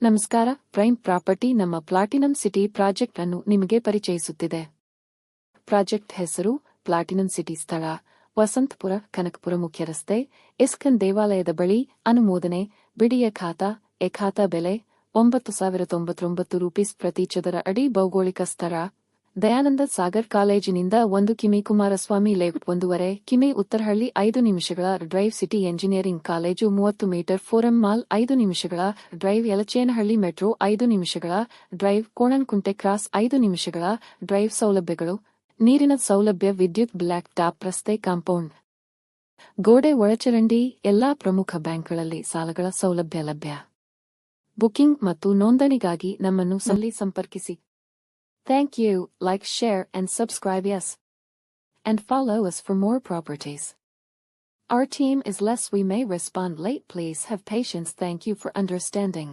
ನಮಸ್ಕಾರ. Prime property ನಮ್ಮ platinum city project ಅನ್ನು ನಿಮಗೆ ಪರಿಚಯಿಸುತ್ತಿದೆ. ಪ್ರಾಜೆಕ್ಟ್ ಹೆಸರು ಪ್ಲಾಟಿನಂ ಸಿಟಿ. ಸ್ಥಳ ವಸಂತಪುರ, ಕನಕಪುರ ಮುಖ್ಯ ರಸ್ತೆ, ಇಸ್ಕನ್ ದೇವಾಲಯದ ಬಳಿ. ಅನುಮೋದನೆ ಬಿಡಿಯ ಖಾತಾ. ಖಾತಾ ಬೆಲೆ ₹9,099 ಪ್ರತಿ ಚದರ ಅಡಿ. ಭೌಗೋಳಿಕ ಸ್ಥಳ ದಯಾನಂದ ಸಾಗರ್ ಕಾಲೇಜಿನಿಂದ 1 ಕಿಮಿ, ಕುಮಾರಸ್ವಾಮಿ ಲೇಔಟ್ 1.5 ಕಿಮಿ, ಉತ್ತರಹಳ್ಳಿ 5 ನಿಮಿಷಗಳ drive, city engineering college 30 meter, forum mall 5 ನಿಮಿಷಗಳ ಡ್ರೈವ್, ಯಲಚೇನಹಳ್ಳಿ ಮೆಟ್ರೋ 5 ನಿಮಿಷಗಳ ಡ್ರೈವ್, ಕೋಣನಕುಂಟೆ ಕ್ರಾಸ್ 5 ನಿಮಿಷಗಳ ಡ್ರೈವ್. ಸೌಲಭ್ಯಗಳು: ನೀರಿನ ಸೌಲಭ್ಯ, ವಿದ್ಯುತ್, ಬ್ಲಾಕ್ ಟಾಪ್ ರಸ್ತೆ, ಕಾಂಪೌಂಡ್ ಗೋಡೆ, ಒಳಚರಂಡಿ. ಎಲ್ಲಾ ಪ್ರಮುಖ ಬ್ಯಾಂಕ್ಗಳಲ್ಲಿ ಸಾಲಗಳ ಸೌಲಭ್ಯ ಲಭ್ಯ. ಬುಕಿಂಗ್ ಮತ್ತು ನೋಂದಣಿಗಾಗಿ ನಮ್ಮನ್ನು ಸಂಪರ್ಕಿಸಿ. Thank you. Like, share, and subscribe. Yes. And follow us for more properties. Our team is less. We may respond late. Please have patience. Thank you for understanding.